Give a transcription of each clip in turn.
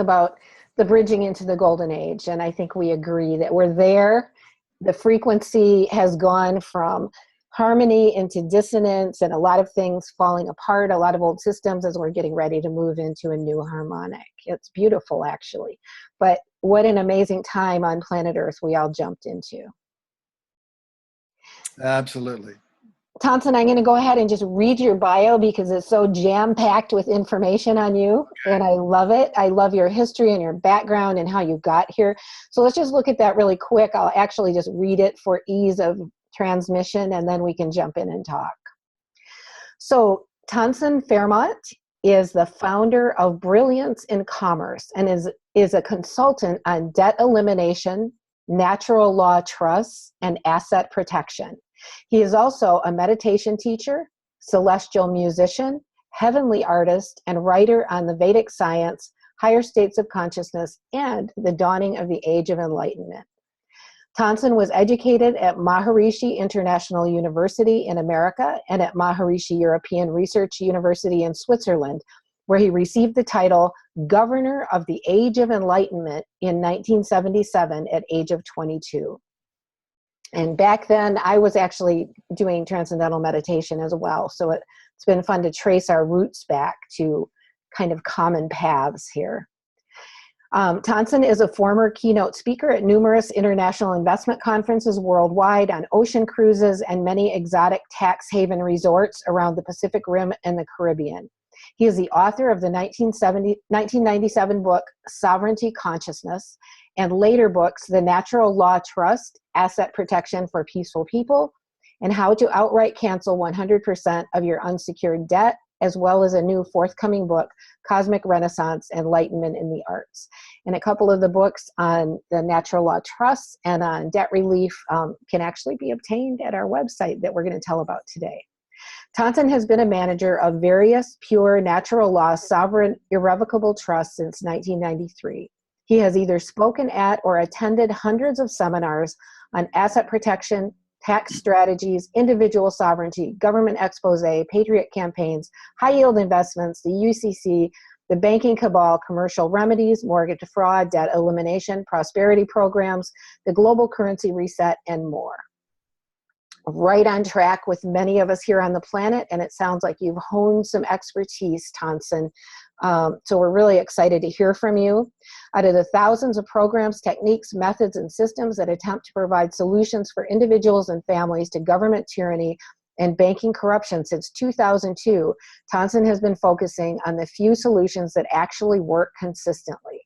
about the bridging into the golden age, and I think we agree that we're there. The frequency has gone from harmony into dissonance, and a lot of things falling apart, a lot of old systems, as we're getting ready to move into a new harmonic. It's beautiful, actually. But what an amazing time on planet Earth we all jumped into. Absolutely. Taansen, I'm going to go ahead and just read your bio because it's so jam-packed with information on you, and I love it. I love your history and your background and how you got here. So let's just look at that really quick. I'll actually just read it for ease of transmission, and then we can jump in and talk. So Taansen Fairmont is the founder of Brilliance in Commerce and is a consultant on debt elimination, natural law trusts, and asset protection. He is also a meditation teacher, celestial musician, heavenly artist, and writer on the Vedic science, higher states of consciousness, and the dawning of the Age of Enlightenment. Taansen was educated at Maharishi International University in America and at Maharishi European Research University in Switzerland, where he received the title Governor of the Age of Enlightenment in 1977 at age of 22. And back then, I was actually doing transcendental meditation as well. So it's been fun to trace our roots back to kind of common paths here. Taansen is a former keynote speaker at numerous international investment conferences worldwide on ocean cruises and many exotic tax haven resorts around the Pacific Rim and the Caribbean. He is the author of the 1997 book, Sovereignty Consciousness, and later books, The Natural Law Trust, Asset Protection for Peaceful People, and How to Outright Cancel 100% of Your Unsecured Debt, as well as a new forthcoming book, Cosmic Renaissance, Enlightenment in the Arts. And a couple of the books on the natural law trusts and on debt relief can actually be obtained at our website that we're going to tell about today. Taansen has been a manager of various pure natural law sovereign irrevocable trusts since 1993. He has either spoken at or attended hundreds of seminars on asset protection, tax strategies, individual sovereignty, government expose, patriot campaigns, high yield investments, the UCC, the banking cabal, commercial remedies, mortgage fraud, debt elimination, prosperity programs, the global currency reset, and more. Right on track with many of us here on the planet, and it sounds like you've honed some expertise, Taansen. So we're really excited to hear from you. Out of the thousands of programs, techniques, methods, and systems that attempt to provide solutions for individuals and families to government tyranny and banking corruption since 2002, Taansen has been focusing on the few solutions that actually work consistently.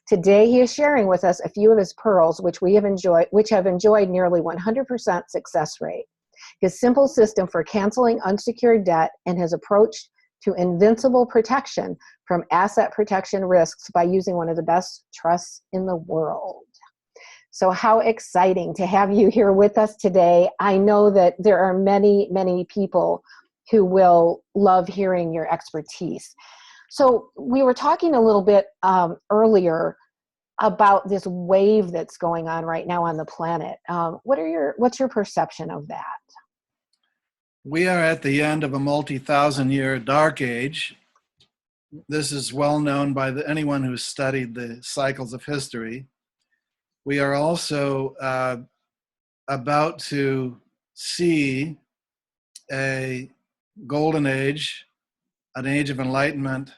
Today, he is sharing with us a few of his pearls, which have enjoyed nearly 100% success rate. His simple system for canceling unsecured debt and his approach to invincible protection from asset protection risks by using one of the best trusts in the world. So how exciting to have you here with us today. I know that there are many, many people who will love hearing your expertise. So we were talking a little bit earlier about this wave that's going on right now on the planet. What's your perception of that? We are at the end of a multi-thousand-year dark age. This is well known by anyone who's studied the cycles of history. We are also about to see a golden age, an age of enlightenment,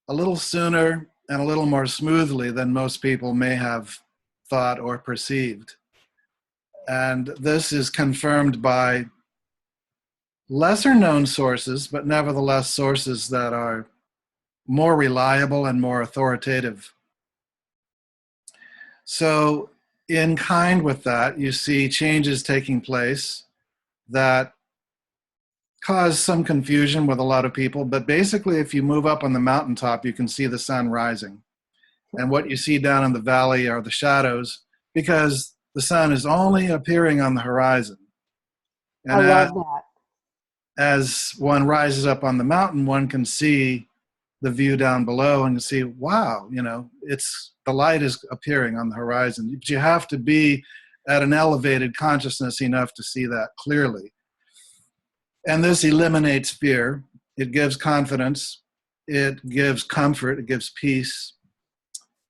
a little sooner and a little more smoothly than most people may have thought or perceived. And this is confirmed by lesser known sources, but nevertheless sources that are more reliable and more authoritative. So in kind with that, you see changes taking place that cause some confusion with a lot of people, but basically if you move up on the mountaintop, you can see the sun rising. And what you see down in the valley are the shadows, because the sun is only appearing on the horizon. And I love that. As one rises up on the mountain, one can see the view down below and see, wow, the light is appearing on the horizon. But you have to be at an elevated consciousness enough to see that clearly. And this eliminates fear. It gives confidence. It gives comfort. It gives peace.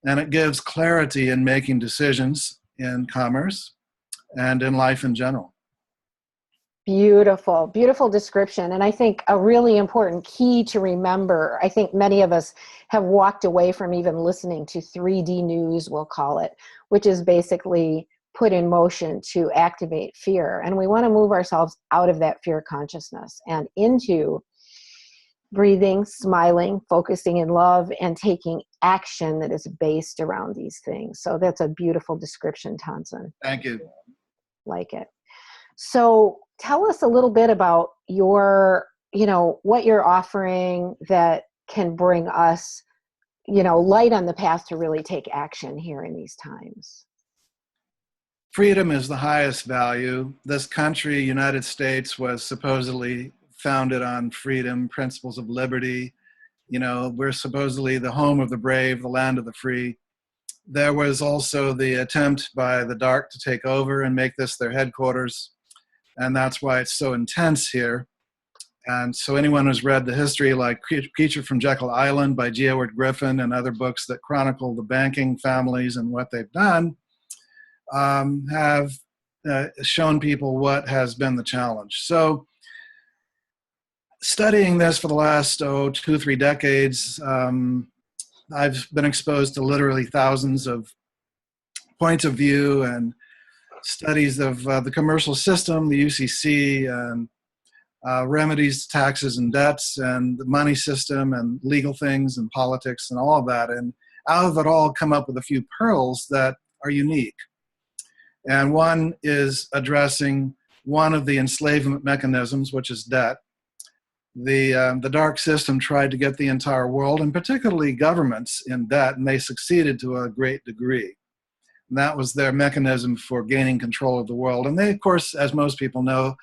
and it gives clarity in making decisions in commerce and in life in general. Beautiful, beautiful description. And I think a really important key to remember, I think many of us have walked away from even listening to 3D news, we'll call it, which is basically put in motion to activate fear. And we want to move ourselves out of that fear consciousness and into breathing, smiling, focusing in love, and taking action that is based around these things. So that's a beautiful description, Taansen. Thank you. Like it. So tell us a little bit about your, what you're offering that can bring us, light on the path to really take action here in these times. Freedom is the highest value. This country, United States, was supposedly founded on freedom, principles of liberty. We're supposedly the home of the brave, the land of the free. There was also the attempt by the dark to take over and make this their headquarters. And that's why it's so intense here. And so anyone who's read the history, like Creature from Jekyll Island by G. Edward Griffin and other books that chronicle the banking families and what they've done, have shown people what has been the challenge. So studying this for the last 2-3 decades, I've been exposed to literally thousands of points of view and studies of the commercial system, the UCC, and remedies, taxes, and debts, and the money system, and legal things, and politics, and all of that. And out of it all, come up with a few pearls that are unique. And one is addressing one of the enslavement mechanisms, which is debt. The dark system tried to get the entire world, and particularly governments, in debt, and they succeeded to a great degree. And that was their mechanism for gaining control of the world. And they, of course, as most people know,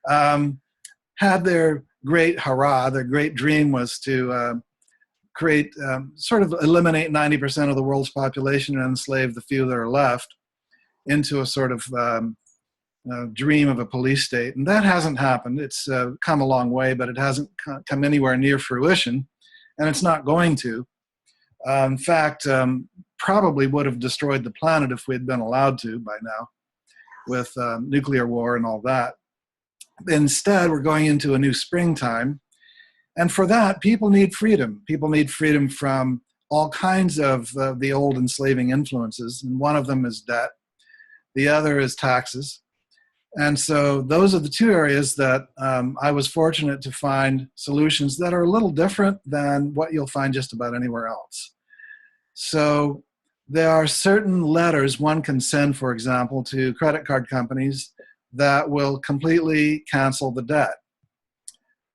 had their great hurrah, their great dream was to create, sort of eliminate 90% of the world's population and enslave the few that are left into a sort of dream of a police state. And that hasn't happened. It's come a long way, but it hasn't come anywhere near fruition, and it's not going to. In fact, probably would have destroyed the planet if we had been allowed to by now, with nuclear war and all that. Instead, we're going into a new springtime. And for that, people need freedom. People need freedom from all kinds of the old enslaving influences. And one of them is debt. The other is taxes. And so those are the two areas that I was fortunate to find solutions that are a little different than what you'll find just about anywhere else. So there are certain letters one can send, for example, to credit card companies that will completely cancel the debt.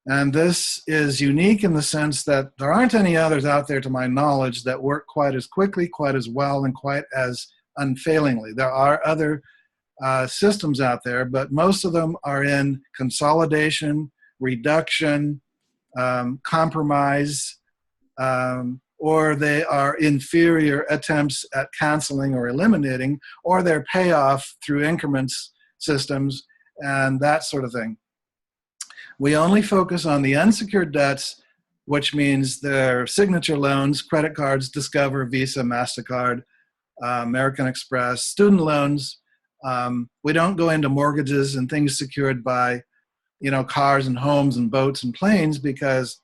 And this is unique in the sense that there aren't any others out there, to my knowledge, that work quite as quickly, quite as well, and quite as unfailingly. There are other systems out there, but most of them are in consolidation, reduction, compromise, or they are inferior attempts at canceling or eliminating, or they're payoff through increments systems and that sort of thing. We only focus on the unsecured debts, which means their signature loans, credit cards, Discover, Visa, MasterCard, American Express, student loans. We don't go into mortgages and things secured by, cars and homes and boats and planes, because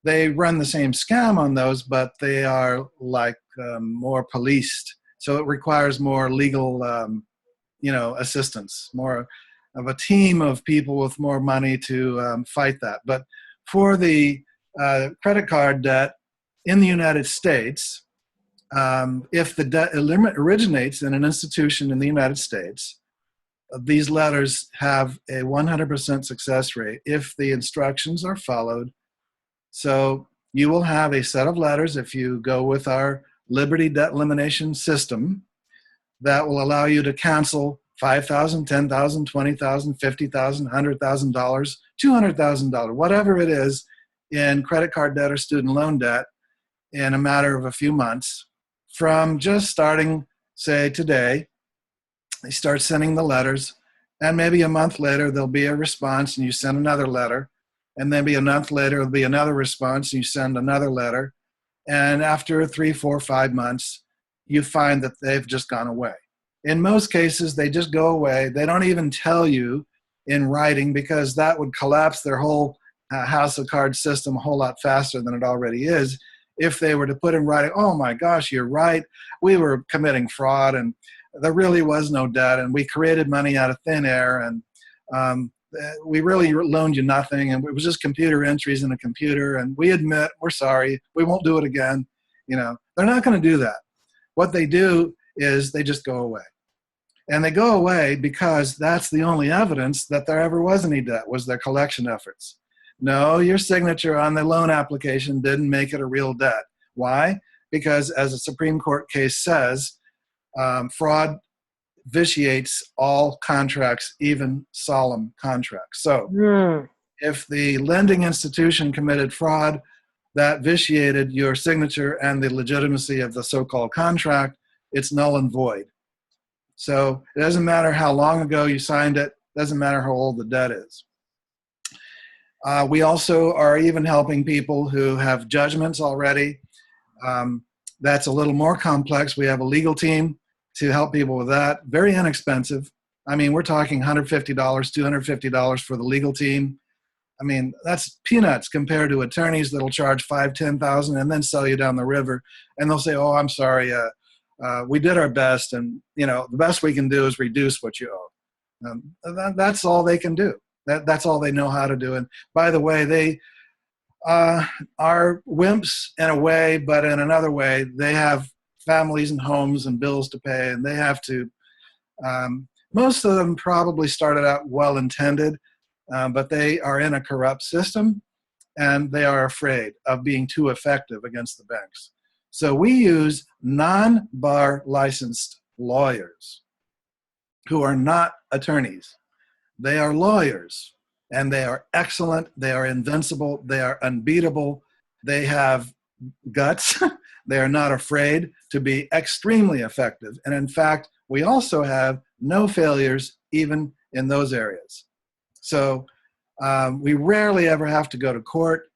they run the same scam on those, but they are like more policed. So it requires more legal, assistance, more of a team of people with more money to fight that. But for the credit card debt in the United States, if the debt originates in an institution in the United States, these letters have a 100% success rate if the instructions are followed. So you will have a set of letters, if you go with our Liberty debt elimination system, that will allow you to cancel $5,000, $10,000, $20,000, $50,000, $100,000, $200,000, whatever it is, in credit card debt or student loan debt in a matter of a few months. From just starting, say, today, they start sending the letters, and maybe a month later there'll be a response and you send another letter, and maybe a month later there'll be another response and you send another letter, and after 3, 4, 5 months, you find that they've just gone away. In most cases, they just go away. They don't even tell you in writing, because that would collapse their whole house of cards system a whole lot faster than it already is. If they were to put in writing, oh my gosh, you're right, we were committing fraud and there really was no debt and we created money out of thin air and we really loaned you nothing and it was just computer entries in a computer and we admit we're sorry, we won't do it again. You know, they're not going to do that. What they do is they just go away. And they go away because that's the only evidence that there ever was any debt, was their collection efforts. No, your signature on the loan application didn't make it a real debt. Why? Because as a Supreme Court case says, fraud vitiates all contracts, even solemn contracts. So if the lending institution committed fraud, that vitiated your signature and the legitimacy of the so-called contract, it's null and void. So it doesn't matter how long ago you signed it, doesn't matter how old the debt is. We also are even helping people who have judgments already. That's a little more complex. We have a legal team to help people with that. Very inexpensive. I mean, we're talking $150, $250 for the legal team. I mean, that's peanuts compared to attorneys that'll charge $5,000, $10,000 and then sell you down the river. And they'll say, oh, I'm sorry, we did our best. And, you know, the best we can do is reduce what you owe. That's all they can do. That's all they know how to do. And by the way, they are wimps in a way, but in another way, they have families and homes and bills to pay, and they have to, most of them probably started out well-intended, but they are in a corrupt system, and they are afraid of being too effective against the banks. So we use non-bar licensed lawyers who are not attorneys. They are lawyers, and they are excellent. They are invincible. They are unbeatable. They have guts. They are not afraid to be extremely effective. And in fact, we also have no failures even in those areas. So we rarely ever have to go to court.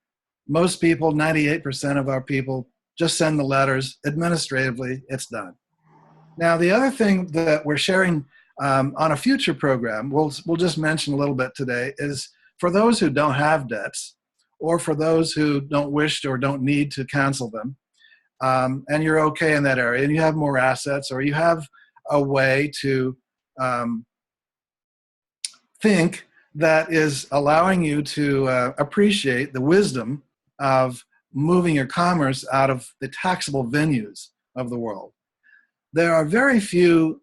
Most people, 98% of our people, just send the letters. Administratively, it's done. Now, the other thing that we're sharing on a future program, we'll just mention a little bit today, is for those who don't have debts, or for those who don't wish or don't need to cancel them, and you're okay in that area, and you have more assets, or you have a way to think that is allowing you to appreciate the wisdom of moving your commerce out of the taxable venues of the world. There are very few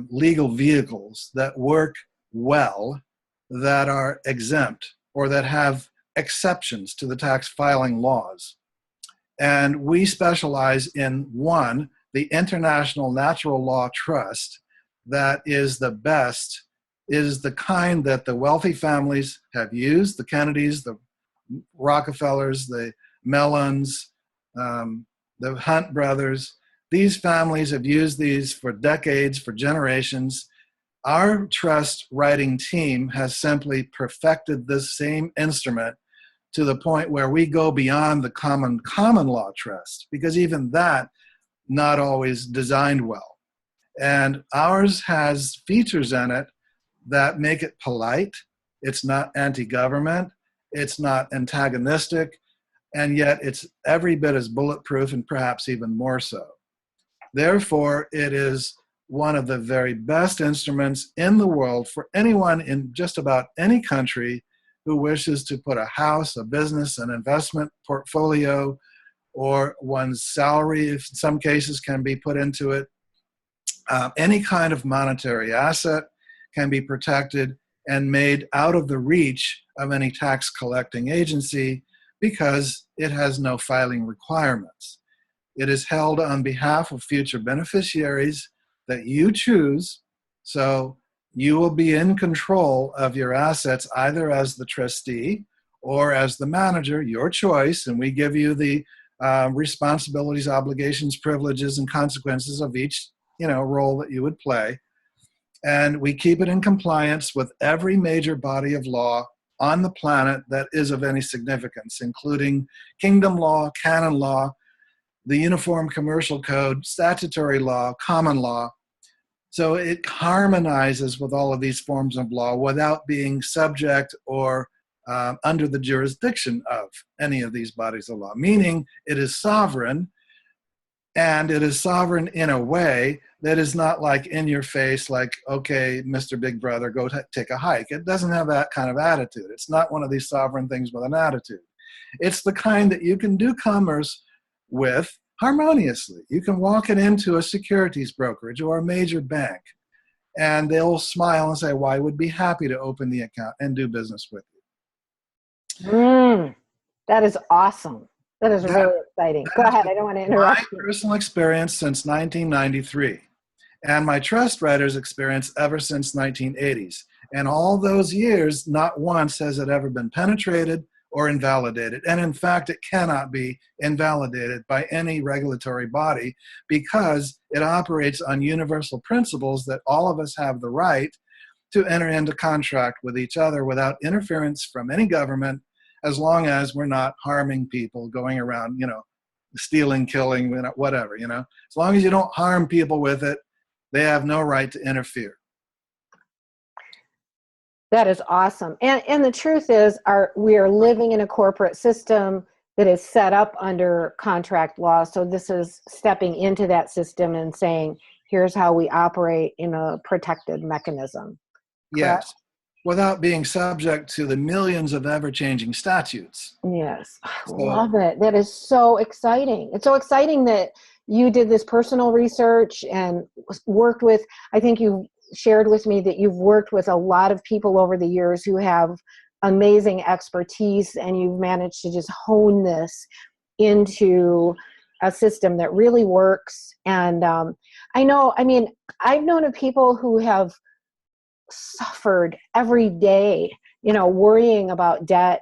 legal vehicles that work well that are exempt or that have exceptions to the tax filing laws. And we specialize in one, the International Natural Law Trust, that is the best, is the kind that the wealthy families have used, the Kennedys, the Rockefellers, the Mellons, the Hunt brothers. These families have used these for decades, for generations. Our trust writing team has simply perfected this same instrument to the point where we go beyond the common law trust, because even that, not always designed well. And ours has features in it that make it polite. It's not anti-government. It's not antagonistic. And yet it's every bit as bulletproof, and perhaps even more so. Therefore, it is one of the very best instruments in the world for anyone in just about any country who wishes to put a house, a business, an investment portfolio, or one's salary, in some cases, can be put into it. Any kind of monetary asset can be protected and made out of the reach of any tax collecting agency because it has no filing requirements. It is held on behalf of future beneficiaries that you choose, so you will be in control of your assets either as the trustee or as the manager, your choice, and we give you the responsibilities, obligations, privileges, and consequences of each role that you would play. And we keep it in compliance with every major body of law on the planet that is of any significance, including kingdom law, canon law, the Uniform Commercial Code, statutory law, common law. So it harmonizes with all of these forms of law without being subject or under the jurisdiction of any of these bodies of law, meaning it is sovereign, and it is sovereign in a way that is not like in your face, like, okay, Mr. Big Brother, go take a hike. It doesn't have that kind of attitude. It's not one of these sovereign things with an attitude. It's the kind that you can do commerce with harmoniously. You can walk it into a securities brokerage or a major bank, and they'll smile and say, well, I would be happy to open the account and do business with you. That is awesome. That is really exciting. Go ahead. I don't want to interrupt you. My personal experience since 1993, and my trust writers' experience ever since 1980s. And all those years, not once has it ever been penetrated or invalidated. And in fact, it cannot be invalidated by any regulatory body because it operates on universal principles that all of us have the right to enter into contract with each other without interference from any government, as long as we're not harming people, going around, stealing, killing, whatever, As long as you don't harm people with it, they have no right to interfere. That is awesome. And the truth is, we are living in a corporate system that is set up under contract law. So this is stepping into that system and saying, here's how we operate in a protected mechanism. Correct? Yes. Without being subject to the millions of ever-changing statutes. Yes, I love it. That is so exciting. It's so exciting that you did this personal research and worked with, I think you shared with me that you've worked with a lot of people over the years who have amazing expertise, and you've managed to just hone this into a system that really works. And I've known of people who have suffered every day, worrying about debt,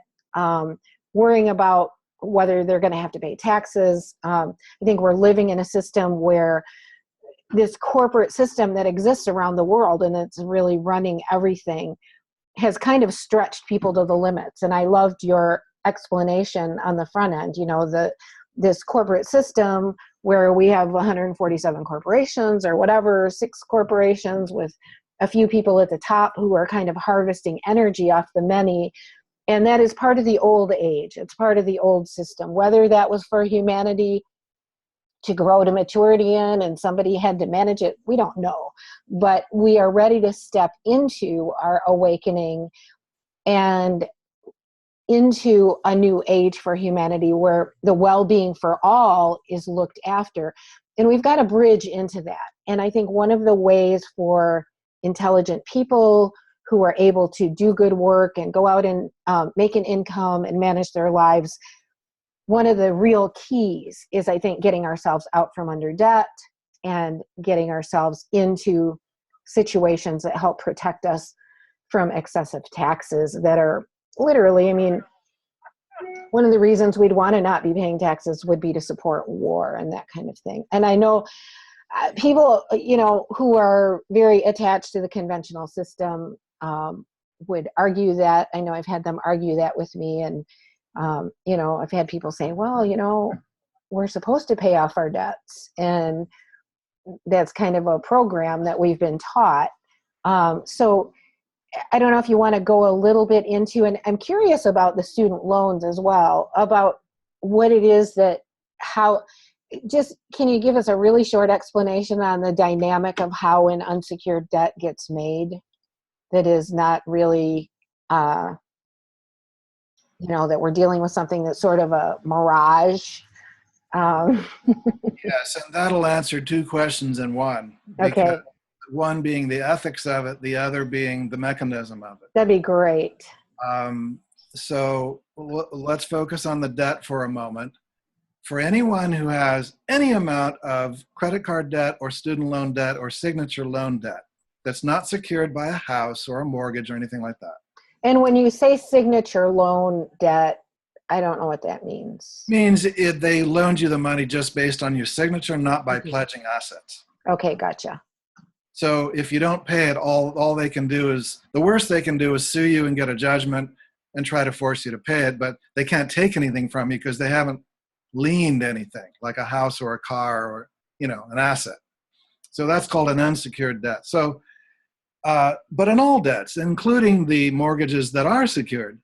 worrying about whether they're going to have to pay taxes. I think we're living in a system where this corporate system that exists around the world and it's really running everything has kind of stretched people to the limits. And I loved your explanation on the front end, this corporate system where we have 147 corporations or whatever, 6 corporations with a few people at the top who are kind of harvesting energy off the many. And that is part of the old age. It's part of the old system. Whether that was for humanity to grow to maturity in and somebody had to manage it, we don't know. But we are ready to step into our awakening and into a new age for humanity where the well-being for all is looked after. And we've got to bridge into that. And I think one of the ways for intelligent people who are able to do good work and go out and make an income and manage their lives, one of the real keys is, I think, getting ourselves out from under debt and getting ourselves into situations that help protect us from excessive taxes that are literally, one of the reasons we'd want to not be paying taxes would be to support war and that kind of thing. And I know people, who are very attached to the conventional system would argue that. I know I've had them argue that with me. And, I've had people say, well, we're supposed to pay off our debts. And that's kind of a program that we've been taught. So I don't know if you want to go a little bit into, and I'm curious about the student loans as well, about what it is can you give us a really short explanation on the dynamic of how an unsecured debt gets made that is not really, that we're dealing with something that's sort of a mirage? Yes, and that'll answer 2 questions in one. Okay. One being the ethics of it, the other being the mechanism of it. That'd be great. So let's focus on the debt for a moment. For anyone who has any amount of credit card debt or student loan debt or signature loan debt that's not secured by a house or a mortgage or anything like that. And when you say signature loan debt, I don't know what that means. Means they loaned you the money just based on your signature, not by pledging assets. Okay, gotcha. So if you don't pay it, all they can do is, the worst they can do is sue you and get a judgment and try to force you to pay it, but they can't take anything from you because they haven't liened anything, like a house or a car or, you know, an asset. So that's called an unsecured debt. So, but in all debts, including the mortgages that are secured,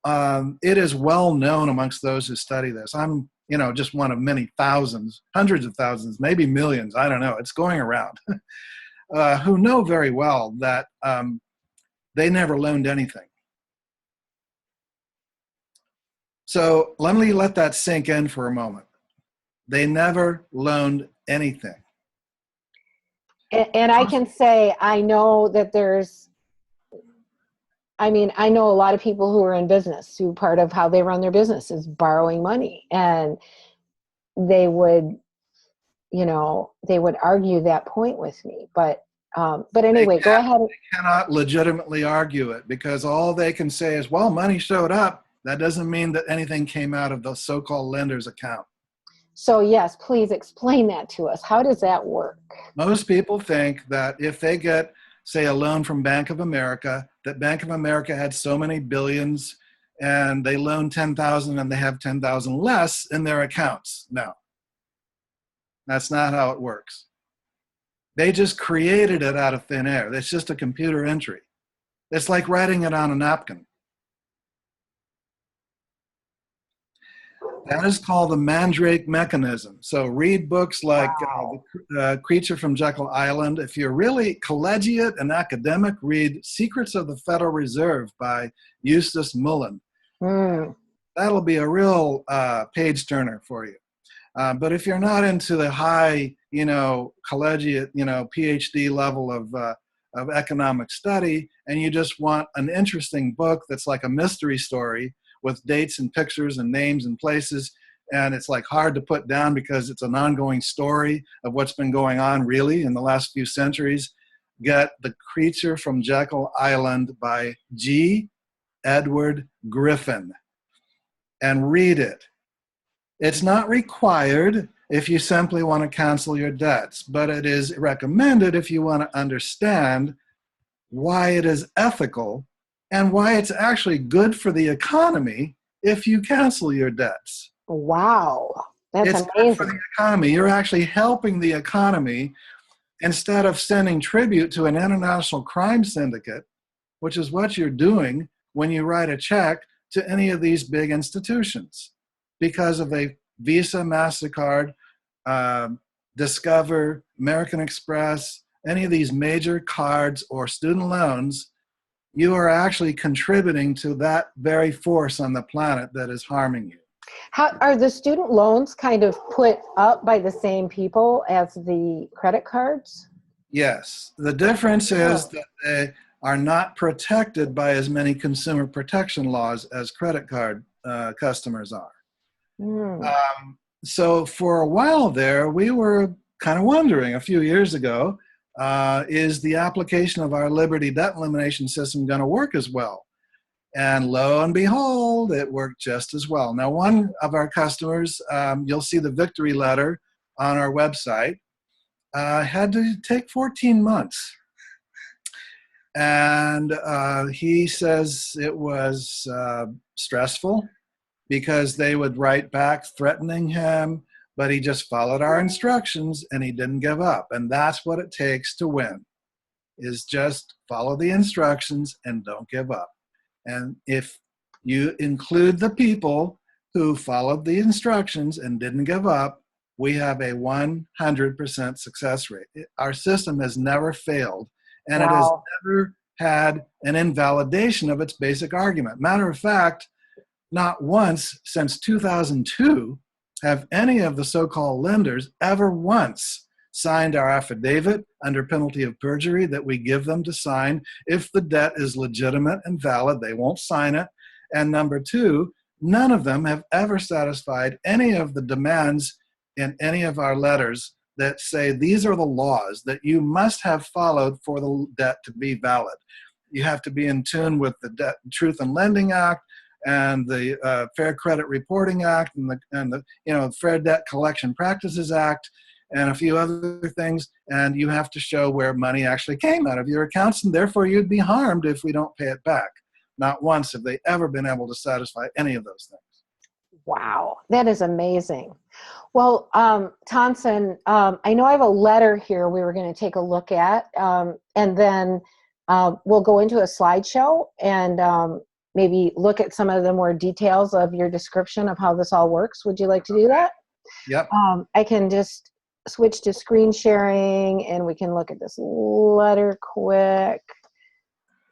it is well known amongst those who study this. I'm, you know, just one of many thousands, hundreds of thousands, maybe millions, I don't know, it's going around, who know very well that they never loaned anything. So let me let that sink in for a moment. They never loaned anything. And I can say, I know that there's, I mean, I know a lot of people who are in business who part of how they run their business is borrowing money, and they would, you know, they would argue that point with me. But anyway, go ahead. They cannot legitimately argue it because all they can say is, well, money showed up. That doesn't mean that anything came out of the so-called lender's account. So yes, please explain that to us. How does that work? Most people think that if they get, say, a loan from Bank of America, that Bank of America had so many billions and they loan 10,000 and they have 10,000 less in their accounts. No, that's not how it works. They just created it out of thin air. It's just a computer entry. It's like writing it on a napkin. That is called the Mandrake mechanism. So read books like The Creature from Jekyll Island. If you're really collegiate and academic, read Secrets of the Federal Reserve by Eustace Mullen. That'll be a real page turner for you. But if you're not into the high, you know, collegiate, you know, PhD level of economic study, and you just want an interesting book that's like a mystery story with dates and pictures and names and places, and it's like hard to put down because it's an ongoing story of what's been going on really in the last few centuries, get The Creature from Jekyll Island by G. Edward Griffin and read it. It's not required if you simply want to cancel your debts, but it is recommended if you want to understand why it is ethical and why it's actually good for the economy if you cancel your debts. Wow, that's it's amazing. Good for the economy. You're actually helping the economy instead of sending tribute to an international crime syndicate, which is what you're doing when you write a check to any of these big institutions. Because of a Visa, MasterCard, Discover, American Express, any of these major cards or student loans, you are actually contributing to that very force on the planet that is harming you. How are the student loans kind of put up by the same people as the credit cards? Yes. The difference is that they are not protected by as many consumer protection laws as credit card customers are. So for a while there, we were kind of wondering a few years ago, is the application of our Liberty debt elimination system going to work as well? And lo and behold, it worked just as well. Now, one of our customers, you'll see the victory letter on our website, had to take 14 months. And he says it was stressful because they would write back threatening him, but he just followed our instructions and he didn't give up. And that's what it takes to win, is just follow the instructions and don't give up. And if you include the people who followed the instructions and didn't give up, we have a 100% success rate. Our system has never failed, and it has never had an invalidation of its basic argument. Matter of fact, not once since 2002 have any of the so-called lenders ever once signed our affidavit under penalty of perjury that we give them to sign. If the debt is legitimate and valid, they won't sign it. And number two, none of them have ever satisfied any of the demands in any of our letters that say these are the laws that you must have followed for the debt to be valid. You have to be in tune with the Truth in Lending Act and the Fair Credit Reporting Act and the Fair Debt Collection Practices Act and a few other things, and you have to show where money actually came out of your accounts, and therefore you'd be harmed if we don't pay it back. Not once have they ever been able to satisfy any of those things. Wow, that is amazing. Well, Taansen, I know I have a letter here we were going to take a look at, and then we'll go into a slideshow and maybe look at some of the more details of your description of how this all works. Would you like to do that? Yep. I can just switch to screen sharing and we can look at this letter quick.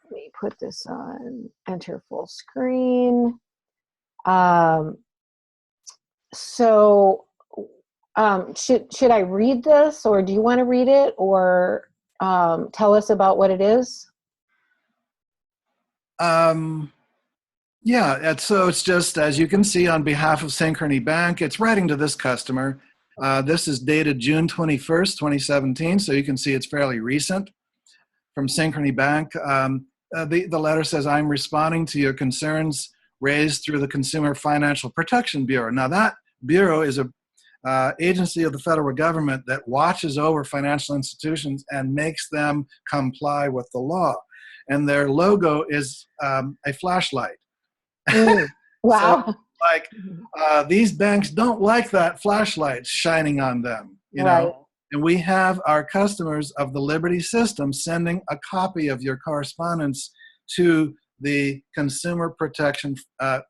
Let me put this on, enter full screen. Should I read this, or do you want to read it, or tell us about what it is? Yeah, so it's just, as you can see, on behalf of Synchrony Bank, it's writing to this customer. This is dated June 21st, 2017, so you can see it's fairly recent from Synchrony Bank. The letter says, I'm responding to your concerns raised through the Consumer Financial Protection Bureau. Now, that bureau is a agency of the federal government that watches over financial institutions and makes them comply with the law. And their logo is a flashlight. Wow. So, like, these banks don't like that flashlight shining on them, you Right. know. And we have our customers of the Liberty system sending a copy of your correspondence to the Consumer Protection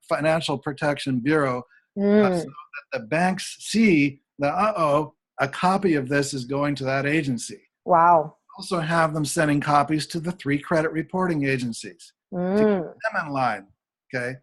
Financial Protection Bureau, so that the banks see that, uh-oh, a copy of this is going to that agency. Wow. Also have them sending copies to the 3 credit reporting agencies to keep them in line, okay?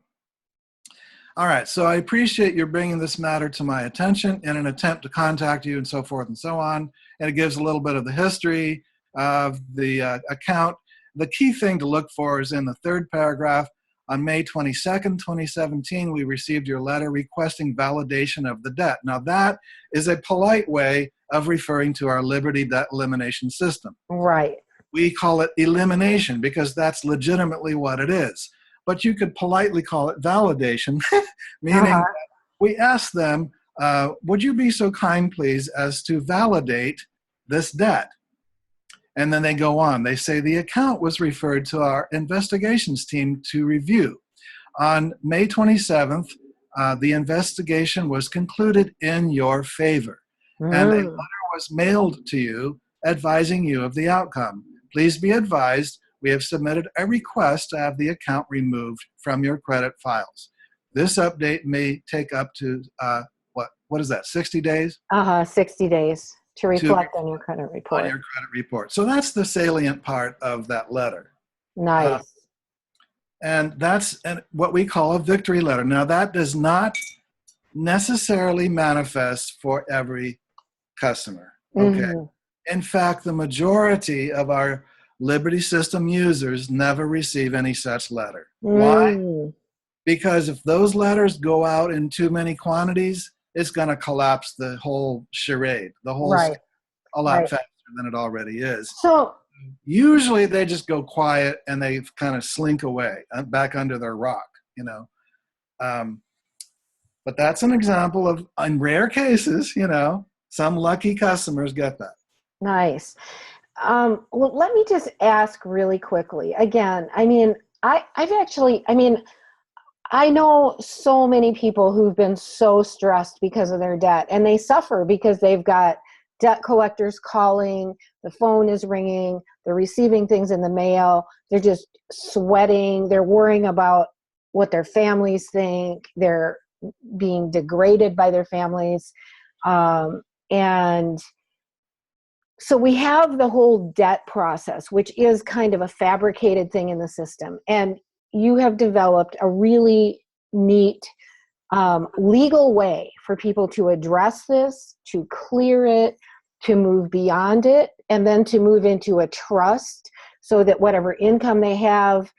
All right, so I appreciate your bringing this matter to my attention in an attempt to contact you and so forth and so on. And it gives a little bit of the history of the account. The key thing to look for is in the 3rd paragraph. On May 22nd, 2017, we received your letter requesting validation of the debt. Now, that is a polite way of referring to our Liberty debt elimination system. Right. We call it elimination because that's legitimately what it is. But you could politely call it validation, meaning we ask them, would you be so kind, please, as to validate this debt? And then they go on. They say the account was referred to our investigations team to review. On May 27th, the investigation was concluded in your favor. And a letter was mailed to you advising you of the outcome. Please be advised, we have submitted a request to have the account removed from your credit files. This update may take up to, what is that, 60 days? 60 days to reflect on your credit report. On your credit report. So that's the salient part of that letter. Nice. And that's what we call a victory letter. Now, that does not necessarily manifest for every customer, okay? In fact, the majority of our Liberty system users never receive any such letter. Why? Because if those letters go out in too many quantities, it's going to collapse the whole charade, the whole a lot faster than it already is. So usually they just go quiet and they kind of slink away back under their rock, you know. But that's an example of, in rare cases, you know, some lucky customers get that. Nice. Well, let me just ask really quickly. Again, I mean, I know so many people who've been so stressed because of their debt, and they suffer because they've got debt collectors calling, the phone is ringing, they're receiving things in the mail, they're just sweating, they're worrying about what their families think, they're being degraded by their families. And so we have the whole debt process, which is kind of a fabricated thing in the system. And you have developed a really neat legal way for people to address this, to clear it, to move beyond it, and then to move into a trust so that whatever income they have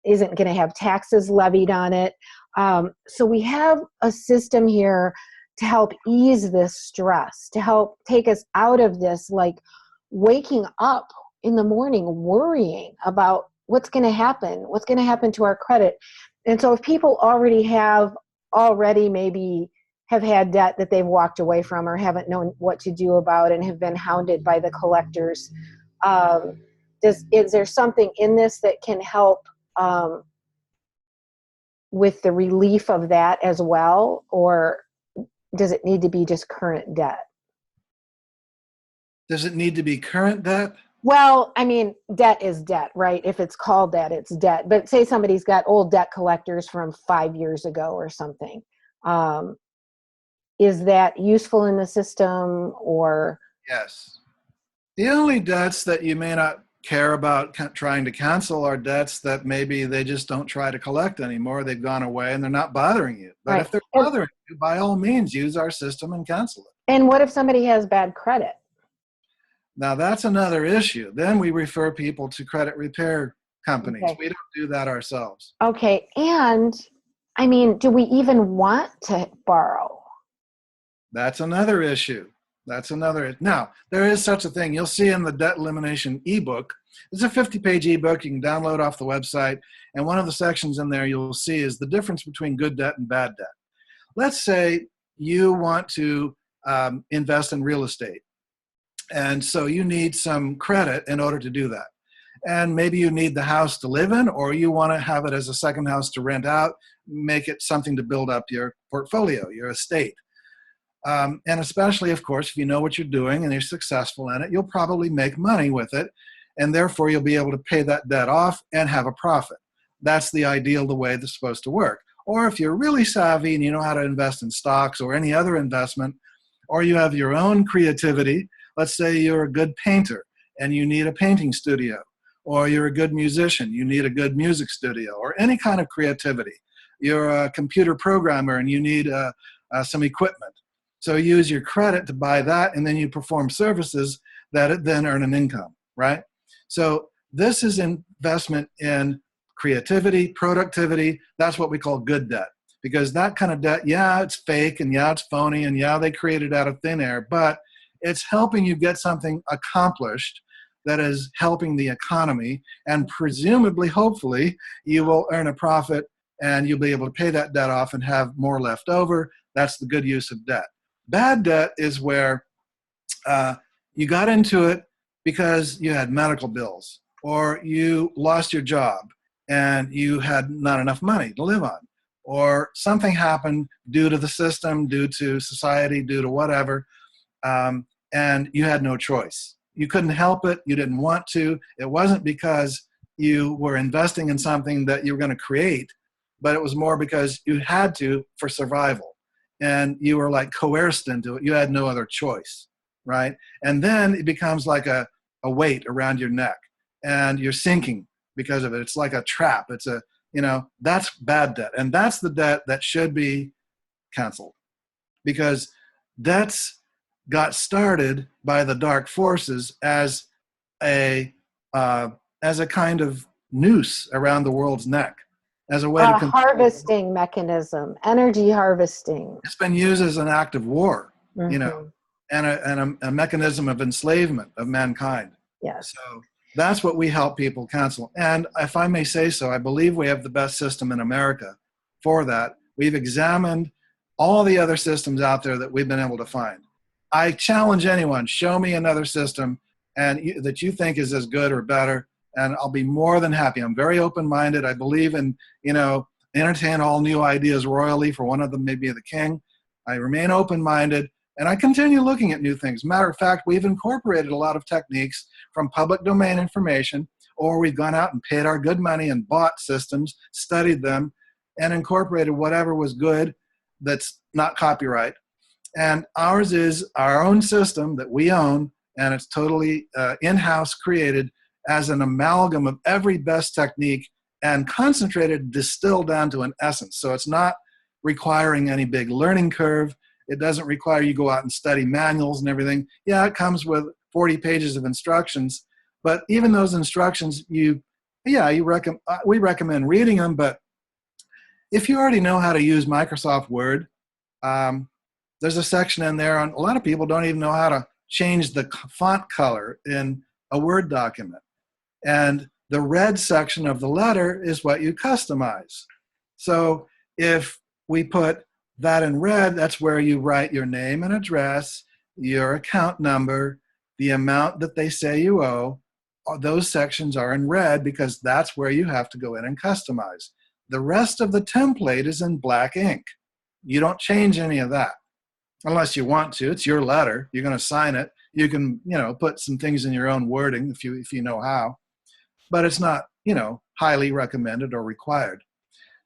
isn't going to have taxes levied on it. So we have a system here to help ease this stress, to help take us out of this, like waking up in the morning worrying about what's going to happen to our credit. And so if people already maybe have had debt that they've walked away from or haven't known what to do about and have been hounded by the collectors, is there something in this that can help with the relief of that as well, or does it need to be just current debt? Does it need to be current debt? Well, I mean, debt is debt, right? If it's called debt, it's debt. But say somebody's got old debt collectors from 5 years ago or something. Um, is that useful in the system, or? Yes. The only debts that you may not care about trying to cancel are debts that maybe they just don't try to collect anymore. They've gone away and they're not bothering you. But Right. if they're bothering you, by all means, use our system and cancel it. And what if somebody has bad credit? Now, that's another issue. Then we refer people to credit repair companies. Okay. We don't do that ourselves. Okay. And I mean, do we even want to borrow? That's another issue. That's another. Now, there is such a thing. You'll see in the debt elimination ebook. It's a 50-page ebook you can download off the website. And one of the sections in there you'll see is the difference between good debt and bad debt. Let's say you want to invest in real estate. And so you need some credit in order to do that. And maybe you need the house to live in, or you want to have it as a second house to rent out, make it something to build up your portfolio, your estate. And especially, of course, if you know what you're doing and you're successful in it, you'll probably make money with it. And therefore, you'll be able to pay that debt off and have a profit. That's the ideal, the way that's supposed to work. Or if you're really savvy and you know how to invest in stocks or any other investment, or you have your own creativity. Let's say you're a good painter and you need a painting studio, or you're a good musician, you need a good music studio, or any kind of creativity. You're a computer programmer and you need some equipment. So you use your credit to buy that, and then you perform services that then earn an income, right? So this is investment in creativity, productivity. That's what we call good debt. Because that kind of debt, yeah, it's fake, and yeah, it's phony, and yeah, they create it out of thin air, but it's helping you get something accomplished that is helping the economy, and presumably, hopefully, you will earn a profit and you'll be able to pay that debt off and have more left over. That's the good use of debt. Bad debt is where you got into it because you had medical bills, or you lost your job and you had not enough money to live on, or something happened due to the system, due to society, due to whatever, and you had no choice. You couldn't help it. You didn't want to. It wasn't because you were investing in something that you were going to create, but it was more because you had to for survival. And you were like coerced into it. You had no other choice, right? And then it becomes like a weight around your neck, and you're sinking because of it. It's like a trap. It's a, that's bad debt. And that's the debt that should be canceled, because debts got started by the dark forces as a kind of noose around the world's neck, as a way to control. Harvesting mechanism, energy harvesting. It's been used as an act of war, Mm-hmm. and a mechanism of enslavement of mankind. Yes. So that's what we help people cancel. And if I may say so, I believe we have the best system in America for that. We've examined all the other systems out there that we've been able to find. I challenge anyone, show me another system that you think is as good or better, and I'll be more than happy. I'm very open-minded. I believe in, entertain all new ideas royally, for one of them may be the king. I remain open-minded, and I continue looking at new things. Matter of fact, we've incorporated a lot of techniques from public domain information, or we've gone out and paid our good money and bought systems, studied them, and incorporated whatever was good that's not copyright. And ours is our own system that we own, and it's totally in-house created as an amalgam of every best technique and concentrated, distilled down to an essence. So it's not requiring any big learning curve. It doesn't require you go out and study manuals and everything. Yeah, it comes with 40 pages of instructions, but even those instructions, we recommend reading them. But if you already know how to use Microsoft Word, there's a section in there on, a lot of people don't even know how to change the font color in a Word document. And the red section of the letter is what you customize. So if we put that in red, that's where you write your name and address, your account number, the amount that they say you owe. Those sections are in red because that's where you have to go in and customize. The rest of the template is in black ink. You don't change any of that unless you want to. It's your letter. You're going to sign it. You can, put some things in your own wording if you know how, but it's not, highly recommended or required.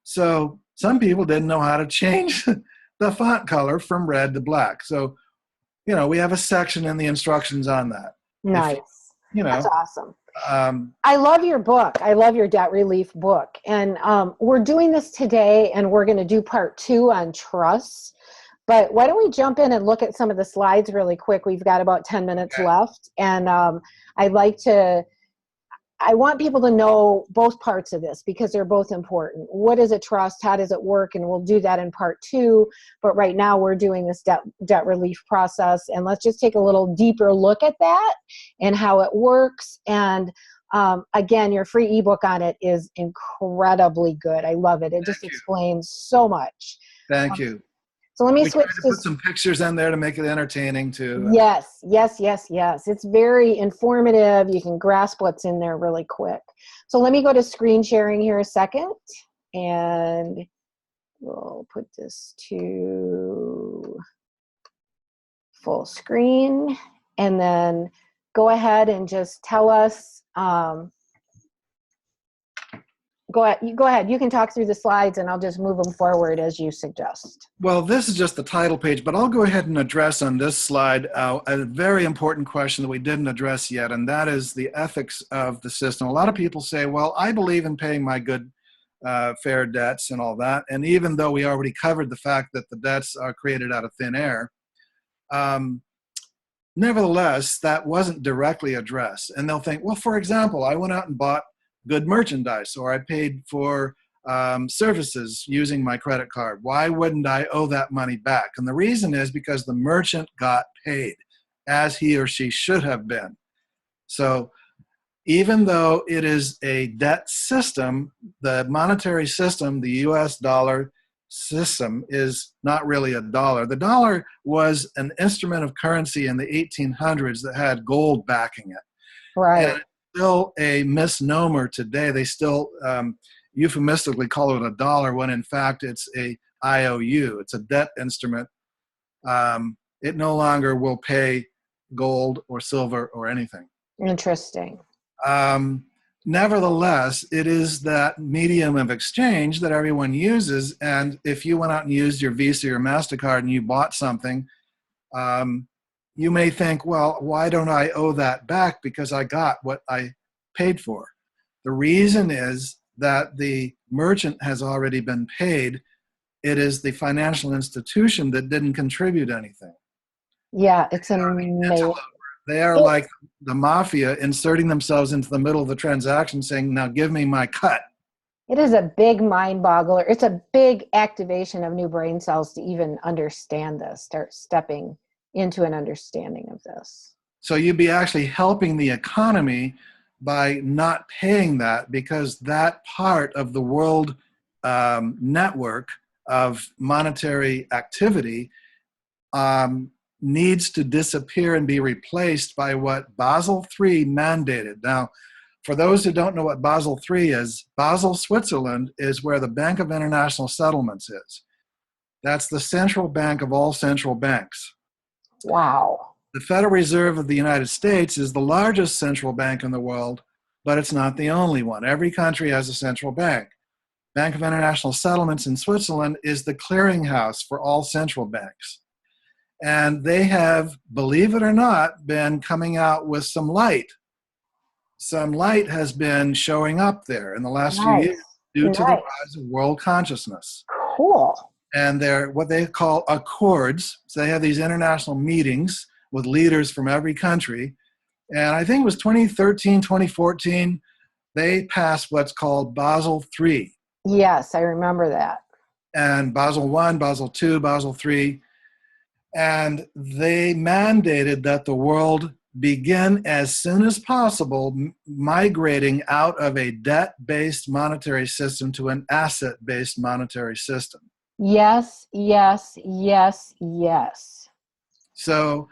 So some people didn't know how to change the font color from red to black. So, we have a section in the instructions on that. Nice. If, That's awesome. I love your book. I love your debt relief book. And we're doing this today, and we're going to do part 2 on trust. But why don't we jump in and look at some of the slides really quick? We've got about 10 minutes left. And I want people to know both parts of this because they're both important. What is a trust? How does it work? And we'll do that in part 2. But right now we're doing this debt relief process. And let's just take a little deeper look at that and how it works. And again, your free ebook on it is incredibly good. I love it. It just explains so much. Thank you. So let me switch to put some pictures in there to make it entertaining too. Yes. It's very informative. You can grasp what's in there really quick. So let me go to screen sharing here a second, and we'll put this to full screen, and then go ahead and just tell us. Go ahead. You can talk through the slides, and I'll just move them forward as you suggest. Well, this is just the title page, but I'll go ahead and address on this slide a very important question that we didn't address yet, and that is the ethics of the system. A lot of people say, well, I believe in paying my good, fair debts and all that, and even though we already covered the fact that the debts are created out of thin air, nevertheless, that wasn't directly addressed. And they'll think, well, for example, I went out and bought good merchandise, or I paid for services using my credit card. Why wouldn't I owe that money back? And the reason is because the merchant got paid as he or she should have been. So even though it is a debt system, the monetary system, the US dollar system, is not really a dollar. The dollar was an instrument of currency in the 1800s that had gold backing it. Right. And still a misnomer today. They still euphemistically call it a dollar when in fact it's a IOU. It's a debt instrument. It no longer will pay gold or silver or anything. Interesting. Nevertheless, it is that medium of exchange that everyone uses. And if you went out and used your Visa or MasterCard and you bought something, you may think, well, why don't I owe that back because I got what I paid for? The reason is that the merchant has already been paid. It is the financial institution that didn't contribute anything. Yeah, it's amazing. They are like the mafia inserting themselves into the middle of the transaction saying, now give me my cut. It is a big mind boggler. It's a big activation of new brain cells to even understand this, start stepping into an understanding of this. So you'd be actually helping the economy by not paying that, because that part of the world network of monetary activity needs to disappear and be replaced by what Basel III mandated. Now, for those who don't know what Basel III is, Basel, Switzerland is where the Bank of International Settlements is. That's the central bank of all central banks. Wow. The Federal Reserve of the United States is the largest central bank in the world, but it's not the only one. Every country has a central bank. Bank of International Settlements in Switzerland is the clearinghouse for all central banks. And they have, believe it or not, been coming out with some light. Some light has been showing up there in the last few years due to the rise of world consciousness. Cool. And they're what they call accords. So they have these international meetings with leaders from every country. And I think it was 2013, 2014, they passed what's called Basel III. Yes, I remember that. And Basel I, Basel II, Basel III. And they mandated that the world begin as soon as possible migrating out of a debt-based monetary system to an asset-based monetary system. Yes, yes, yes, yes. So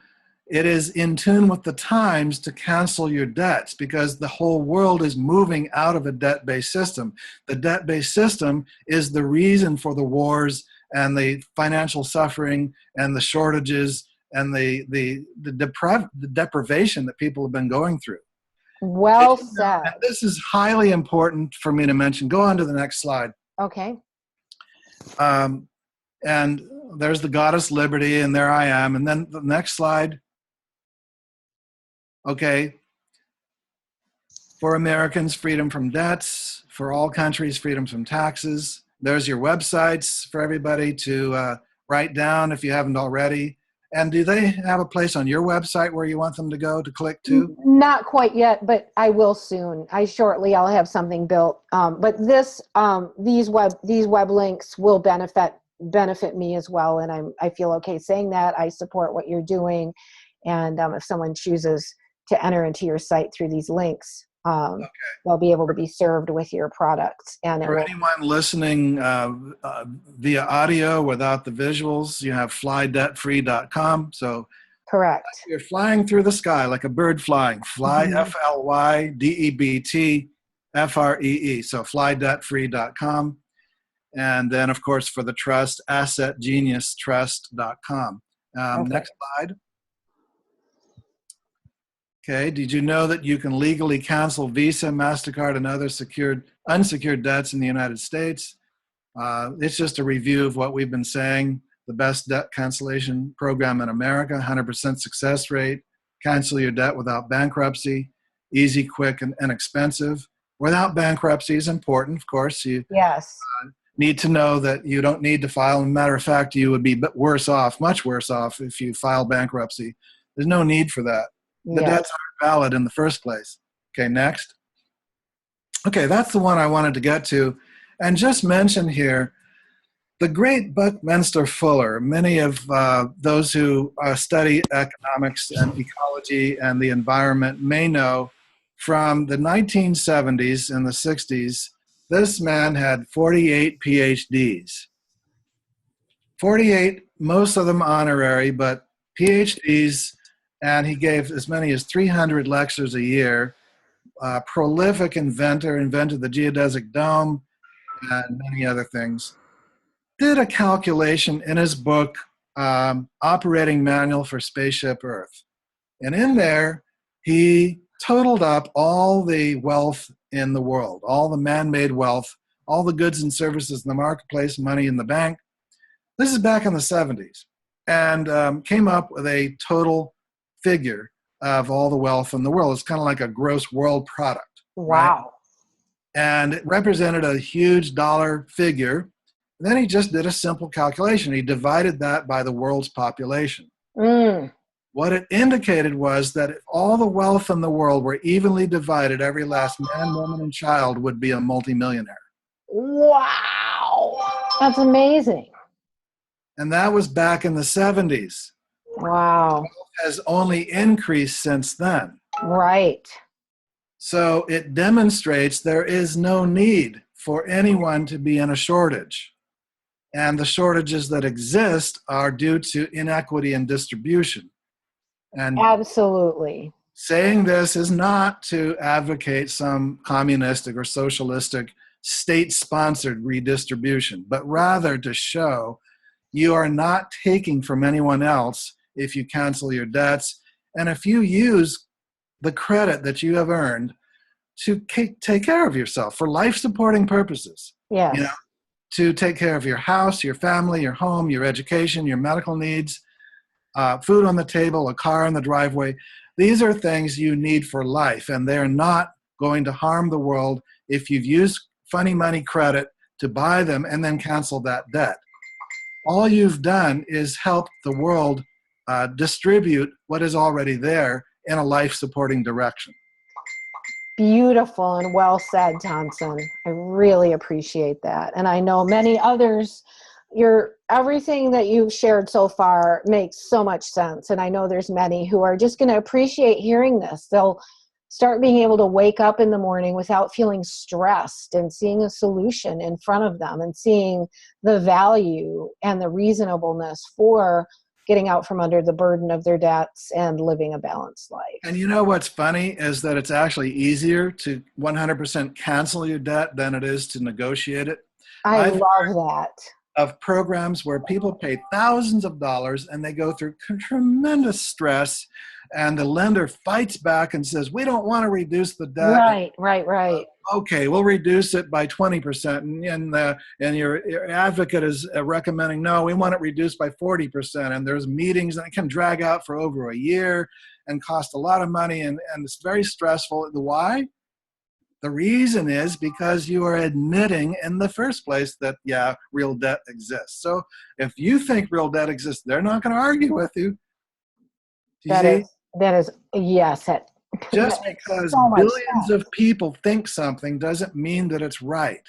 it is in tune with the times to cancel your debts, because the whole world is moving out of a debt-based system. The debt-based system is the reason for the wars and the financial suffering and the shortages and the deprivation that people have been going through. Well said. And this is highly important for me to mention. Go on to the next slide. Okay. And there's the goddess Liberty, and there I am. And then the next slide. Okay. For Americans, freedom from debts. For all countries, freedom from taxes. There's your websites for everybody to write down if you haven't already. And do they have a place on your website where you want them to go to click to? Not quite yet, but I will soon. I'll have something built. But these web links will benefit me as well, and I feel okay saying that. I support what you're doing, and if someone chooses to enter into your site through these links, okay, they'll be able to be served with your products. And for anyone listening via audio without the visuals, you have flydebtfree.com. So correct. You're flying through the sky like a bird flying. Fly, FLYDEBTFREE. So flydebtfree.com. And then, of course, for the trust, assetgeniustrust.com. Okay. Next slide. Okay, did you know that you can legally cancel Visa, MasterCard, and other unsecured debts in the United States? It's just a review of what we've been saying. The best debt cancellation program in America, 100% success rate, cancel your debt without bankruptcy, easy, quick, and inexpensive. Without bankruptcy is important, of course. You need to know that you don't need to file. As a matter of fact, you would be worse off, much worse off, if you file bankruptcy. There's no need for that. The debts aren't valid in the first place. Okay, next. Okay, that's the one I wanted to get to. And just mention here, the great Buckminster Fuller. Many of those who study economics and ecology and the environment may know from the 1970s and the 60s, this man had 48 PhDs. 48, most of them honorary, but PhDs. And he gave as many as 300 lectures a year. Prolific inventor, invented the geodesic dome and many other things. Did a calculation in his book, Operating Manual for Spaceship Earth. And in there, he totaled up all the wealth in the world, all the man-made wealth, all the goods and services in the marketplace, money in the bank. This is back in the 70s. And came up with a total figure of all the wealth in the world. It's kind of like a gross world product. Wow. Right? And it represented a huge dollar figure. And then he just did a simple calculation. He divided that by the world's population. What it indicated was that if all the wealth in the world were evenly divided, every last man, woman, and child would be a multimillionaire. Wow. That's amazing. And that was back in the 70s. Wow. Has only increased since then. Right. So it demonstrates there is no need for anyone to be in a shortage. And the shortages that exist are due to inequity in distribution. And absolutely. Saying this is not to advocate some communistic or socialistic state-sponsored redistribution, but rather to show you are not taking from anyone else if you cancel your debts, and if you use the credit that you have earned to take care of yourself for life-supporting purposes. Yes. You know, to take care of your house, your family, your home, your education, your medical needs, food on the table, a car in the driveway. These are things you need for life, and they're not going to harm the world if you've used funny money credit to buy them and then cancel that debt. All you've done is help the world distribute what is already there in a life-supporting direction. Beautiful and well said, Thompson. I really appreciate that. And I know many others, everything that you've shared so far makes so much sense. And I know there's many who are just going to appreciate hearing this. They'll start being able to wake up in the morning without feeling stressed and seeing a solution in front of them and seeing the value and the reasonableness for getting out from under the burden of their debts and living a balanced life. And you know what's funny is that it's actually easier to 100% cancel your debt than it is to negotiate it. I I've love that. of programs where people pay thousands of dollars and they go through tremendous stress, and the lender fights back and says, we don't want to reduce the debt. Right. Okay, we'll reduce it by 20%. And your advocate is recommending, no, we want it reduced by 40%. And there's meetings and it can drag out for over a year and cost a lot of money. And it's very stressful. Why? The reason is because you are admitting in the first place that, yeah, real debt exists. So if you think real debt exists, they're not going to argue with you. That is, yes. Just because so billions of people think something doesn't mean that it's right.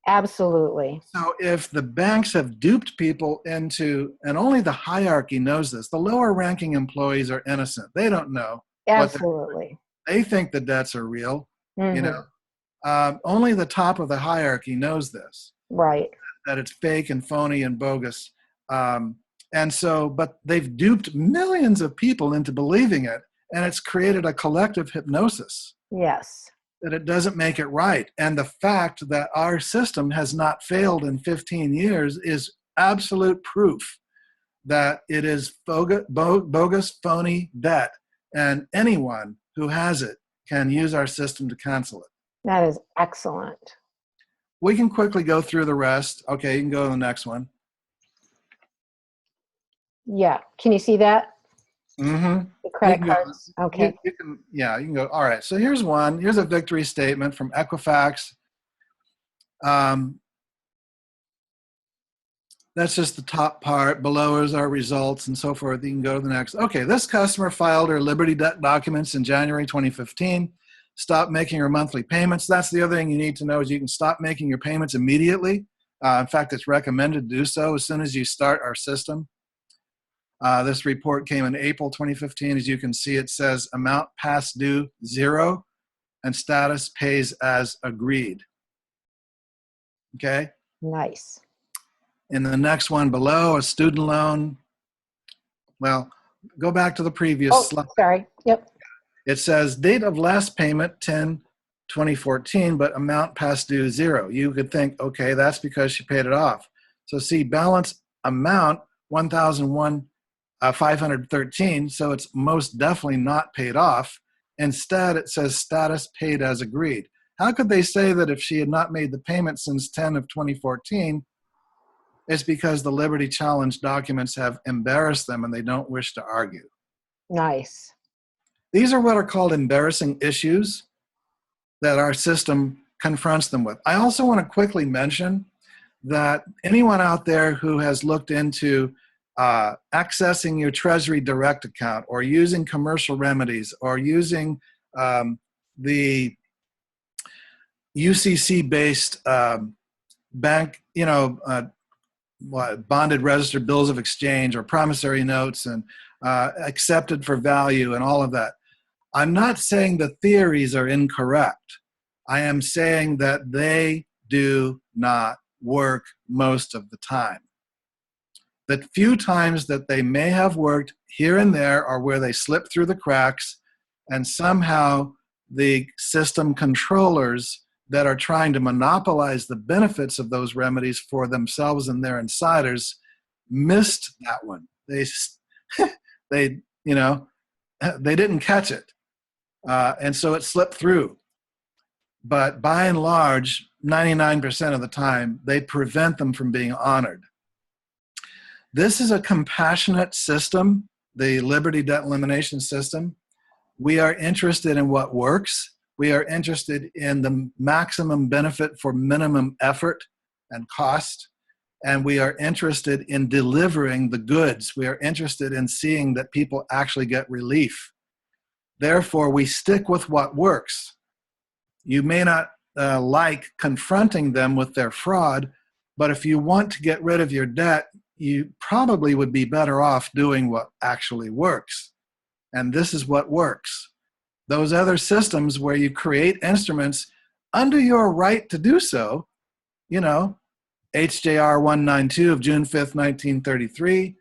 Absolutely. So if the banks have duped people into, and only the hierarchy knows this, the lower ranking employees are innocent. They don't know. Absolutely. They think the debts are real. Mm-hmm. You know, only the top of the hierarchy knows this. Right. That it's fake and phony and bogus. And so, but they've duped millions of people into believing it, and it's created a collective hypnosis. Yes. That it doesn't make it right. And the fact that our system has not failed in 15 years is absolute proof that it is bogus, phony debt, and anyone who has it can use our system to cancel it. That is excellent. We can quickly go through the rest. Okay, you can go to the next one. Yeah. Can you see that? Mm-hmm. The credit cards. Okay. You can go. All right. So here's one. Here's a victory statement from Equifax. That's just the top part. Below is our results and so forth. You can go to the next. Okay, this customer filed her Liberty debt documents in January 2015. Stop making her monthly payments. That's the other thing you need to know is you can stop making your payments immediately. In fact, it's recommended to do so as soon as you start our system. This report came in April 2015. As you can see, it says amount past due 0 and status pays as agreed. Okay? Nice. In the next one below, a student loan. Well, go back to the previous slide. Sorry. Yep. It says date of last payment 10/2014, but amount past due 0. You could think, okay, that's because she paid it off. So see, balance amount 1,513, so it's most definitely not paid off. Instead, it says status paid as agreed. How could they say that if she had not made the payment since 10/2014, it's because the Liberty Challenge documents have embarrassed them and they don't wish to argue? Nice. These are what are called embarrassing issues that our system confronts them with. I also want to quickly mention that anyone out there who has looked into accessing your Treasury Direct account or using commercial remedies or using the UCC-based bank, bonded registered bills of exchange or promissory notes and accepted for value and all of that. I'm not saying the theories are incorrect. I am saying that they do not work most of the time. The few times that they may have worked here and there are where they slip through the cracks, and somehow the system controllers that are trying to monopolize the benefits of those remedies for themselves and their insiders missed that one. They didn't catch it. And so it slipped through. But by and large, 99% of the time, they prevent them from being honored. This is a compassionate system, the Liberty Debt Elimination System. We are interested in what works. We are interested in the maximum benefit for minimum effort and cost. And we are interested in delivering the goods. We are interested in seeing that people actually get relief. Therefore, we stick with what works. You may not like confronting them with their fraud, but if you want to get rid of your debt, you probably would be better off doing what actually works. And this is what works. Those other systems where you create instruments under your right to do so, HJR 192 of June 5th, 1933,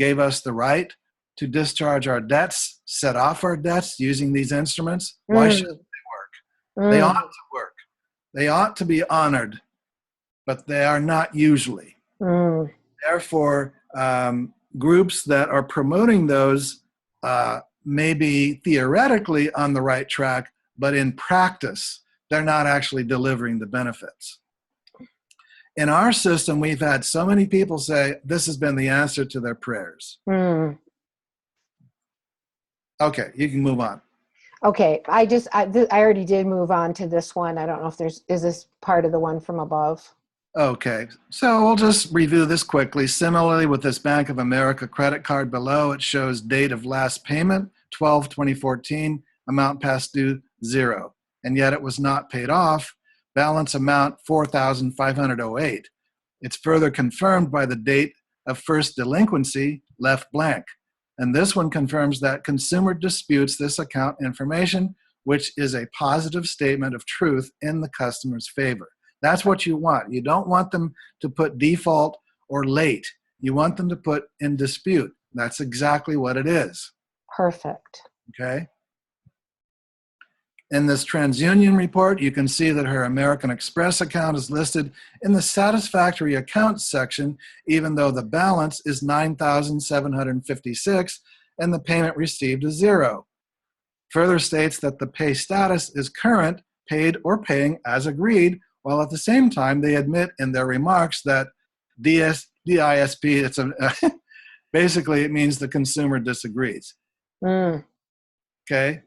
gave us the right to discharge our debts, set off our debts using these instruments. Why shouldn't they work? They ought to work. They ought to be honored, but they are not usually. Therefore, groups that are promoting those may be theoretically on the right track, but in practice, they're not actually delivering the benefits. In our system, we've had so many people say this has been the answer to their prayers. Okay, you can move on. Okay, I already did move on to this one. I don't know if is this part of the one from above? Okay, so we'll just review this quickly. Similarly, with this Bank of America credit card below, it shows date of last payment, 12/2014, amount past due, 0. And yet it was not paid off. Balance amount, $4,508. It's further confirmed by the date of first delinquency, left blank. And this one confirms that consumer disputes this account information, which is a positive statement of truth in the customer's favor. That's what you want. You don't want them to put default or late. You want them to put in dispute. That's exactly what it is. Perfect. Okay. In this TransUnion report, you can see that her American Express account is listed in the satisfactory accounts section, even though the balance is $9,756 and the payment received is 0. Further states that the pay status is current, paid, or paying as agreed, while at the same time they admit in their remarks that DISP, basically it means the consumer disagrees. Okay.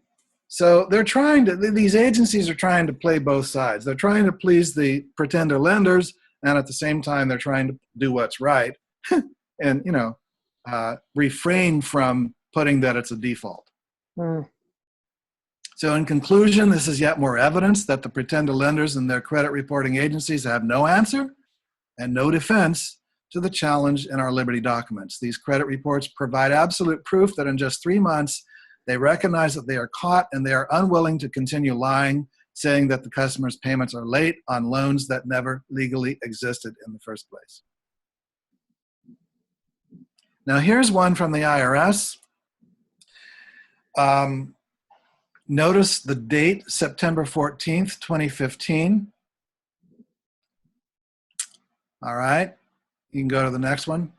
So they're these agencies are trying to play both sides. They're trying to please the pretender lenders, and at the same time, they're trying to do what's right and, refrain from putting that it's a default. So in conclusion, this is yet more evidence that the pretender lenders and their credit reporting agencies have no answer and no defense to the challenge in our Liberty documents. These credit reports provide absolute proof that in just 3 months, they recognize that they are caught and they are unwilling to continue lying, saying that the customer's payments are late on loans that never legally existed in the first place. Now here's one from the IRS. Notice the date, September 14th, 2015. All right, you can go to the next one.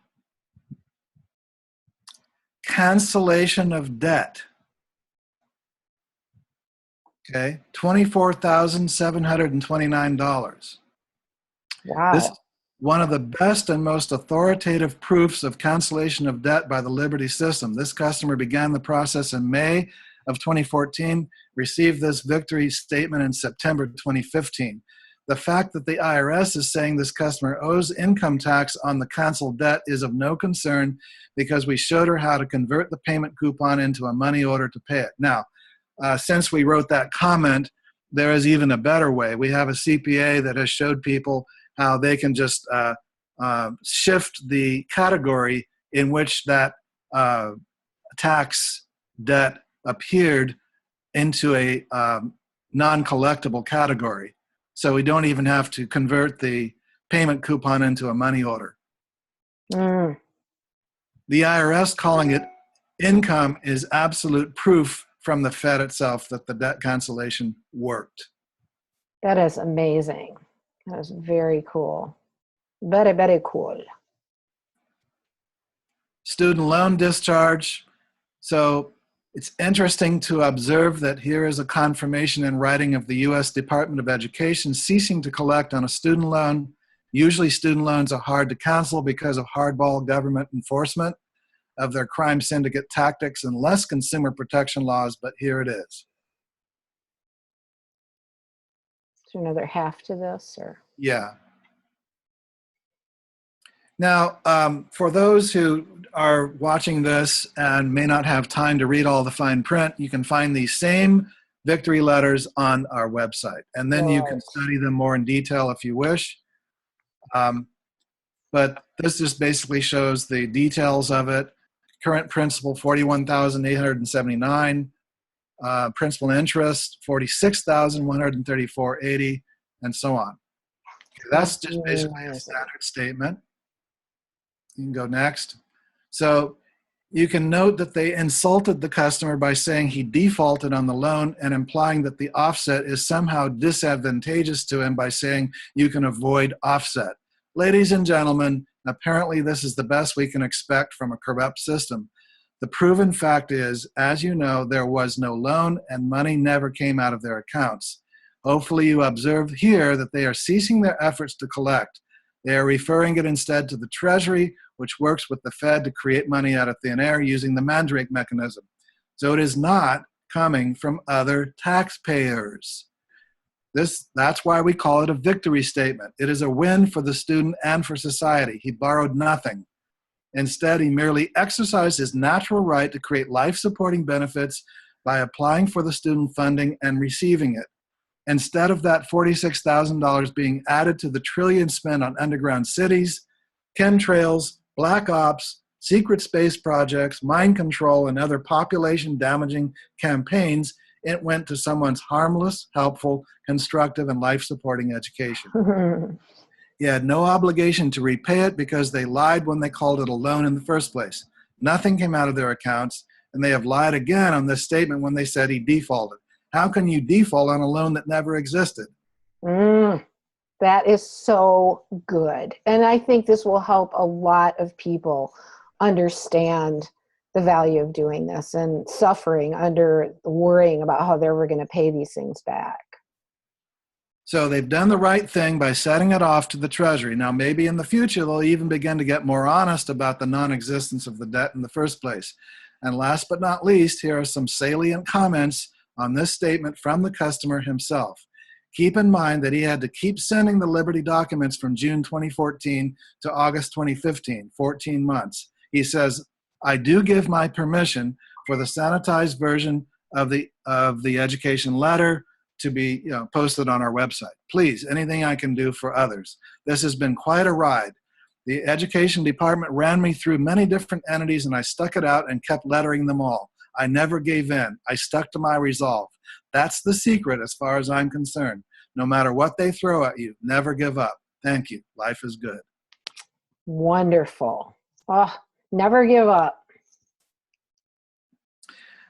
Cancellation of debt. Okay, $24,729. Wow. This is one of the best and most authoritative proofs of cancellation of debt by the Liberty system. This customer began the process in May of 2014, received this victory statement in September 2015. The fact that the IRS is saying this customer owes income tax on the canceled debt is of no concern because we showed her how to convert the payment coupon into a money order to pay it. Now, since we wrote that comment, there is even a better way. We have a CPA that has showed people how they can just shift the category in which that tax debt appeared into a non-collectible category. So we don't even have to convert the payment coupon into a money order. The IRS calling it income is absolute proof from the Fed itself that the debt cancellation worked. That is amazing. That is very cool. Very, very cool. Student loan discharge. So it's interesting to observe that here is a confirmation in writing of the U.S. Department of Education ceasing to collect on a student loan. Usually student loans are hard to cancel because of hardball government enforcement of their crime syndicate tactics and less consumer protection laws, but here it is. Is there another half to this, or? Yeah. Now, for those who are watching this and may not have time to read all the fine print, you can find these same victory letters on our website, and then you can study them more in detail if you wish. But this just basically shows the details of it. Current principal, $41,879. Principal and interest, $46,134.80, and so on. Okay, that's just basically a standard statement. You can go next. So You can note that they insulted the customer by saying he defaulted on the loan and implying that the offset is somehow disadvantageous to him by saying you can avoid offset. Ladies and gentlemen, apparently this is the best we can expect from a corrupt system. The proven fact is, as you know, there was no loan and money never came out of their accounts. Hopefully you observe here that they are ceasing their efforts to collect. They are referring it instead to the Treasury, which works with the Fed to create money out of thin air using the Mandrake mechanism. So it is not coming from other taxpayers. That's why we call it a victory statement. It is a win for the student and for society. He borrowed nothing. Instead, he merely exercised his natural right to create life-supporting benefits by applying for the student funding and receiving it. Instead of that $46,000 being added to the trillions spent on underground cities, chemtrails, black ops, secret space projects, mind control, and other population-damaging campaigns, it went to someone's harmless, helpful, constructive, and life-supporting education. He had no obligation to repay it because they lied when they called it a loan in the first place. Nothing came out of their accounts, and they have lied again on this statement when they said he defaulted. How can you default on a loan that never existed? That is so good. And I think this will help a lot of people understand the value of doing this and suffering under worrying about how they're ever going to pay these things back. So they've done the right thing by setting it off to the Treasury. Now, maybe in the future, they'll even begin to get more honest about the non-existence of the debt in the first place. And last but not least, here are some salient comments on this statement from the customer himself. Keep in mind that he had to keep sending the Liberty documents from June 2014 to August 2015, 14 months. He says, I do give my permission for the sanitized version of the education letter to be posted on our website. Please, anything I can do for others. This has been quite a ride. The education department ran me through many different entities and I stuck it out and kept lettering them all. I never gave in. I stuck to my resolve. That's the secret as far as I'm concerned. No matter what they throw at you, never give up. Thank you. Life is good. Wonderful. Oh, never give up.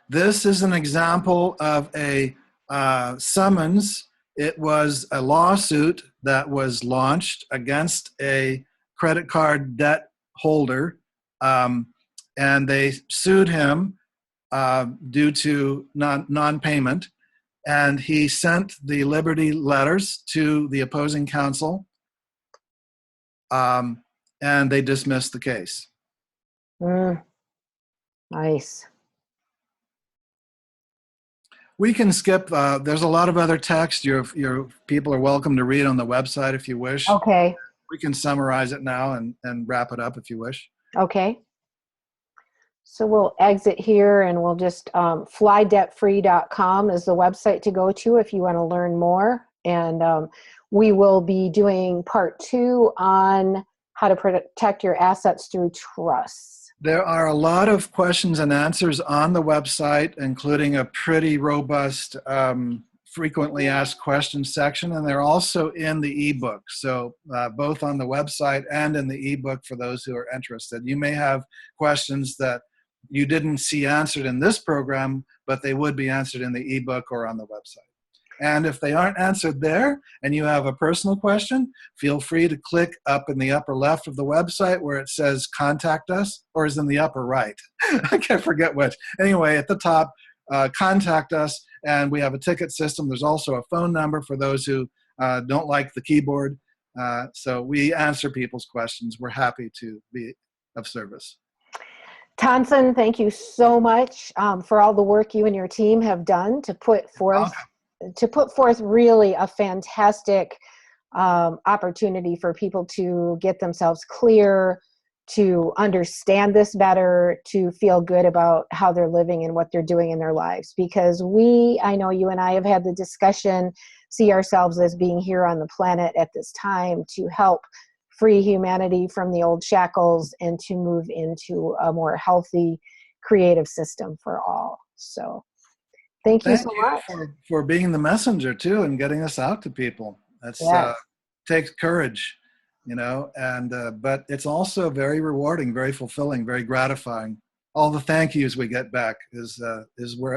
This is an example of a summons. It was a lawsuit that was launched against a credit card debt holder, and they sued him due to non-payment, and he sent the Liberty letters to the opposing counsel, and they dismissed the case. Nice. We can skip. There's a lot of other text. Your people are welcome to read on the website if you wish. Okay. We can summarize it now and wrap it up if you wish. Okay. So we'll exit here and we'll just, flydebtfree.com is the website to go to if you want to learn more. And we will be doing part 2 on how to protect your assets through trusts. There are a lot of questions and answers on the website, including a pretty robust frequently asked questions section, and they're also in the ebook. So both on the website and in the ebook for those who are interested. You may have questions that you didn't see answered in this program, but they would be answered in the ebook or on the website. And if they aren't answered there and you have a personal question, feel free to click up in the upper left of the website where it says contact us, or is in the upper right. I can't forget which. Anyway, at the top, contact us, and we have a ticket system. There's also a phone number for those who don't like the keyboard. So we answer people's questions. We're happy to be of service. Taansen, thank you so much for all the work you and your team have done to put forth really a fantastic opportunity for people to get themselves clear, to understand this better, to feel good about how they're living and what they're doing in their lives. Because I know you and I have had the discussion, see ourselves as being here on the planet at this time to help free humanity from the old shackles and to move into a more healthy, creative system for all. So thank you so much for being the messenger too and getting us out to people. That's takes courage, and but it's also very rewarding, very fulfilling, very gratifying. all the thank yous we get back is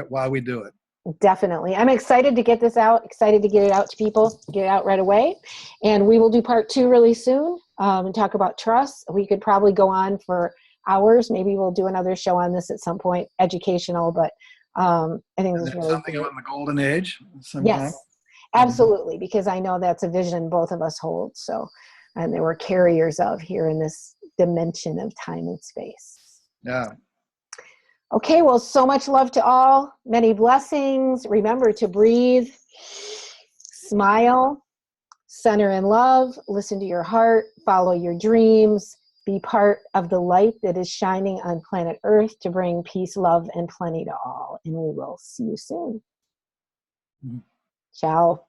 why we do it. Definitely. I'm excited to get this out, excited to get it out to people, get it out right away. And we will do part 2 really soon and talk about trust. We could probably go on for hours. Maybe we'll do another show on this at some point, educational, but I think And this is then really something great. on the golden age sometime. Yes, absolutely, because I know that's a vision both of us hold. So, and they were carriers of here in this dimension of time and space. Yeah. Okay, well, so much love to all. Many blessings. Remember to breathe, smile, center in love, listen to your heart, follow your dreams, be part of the light that is shining on planet Earth to bring peace, love, and plenty to all. And we will see you soon. Mhm. Ciao.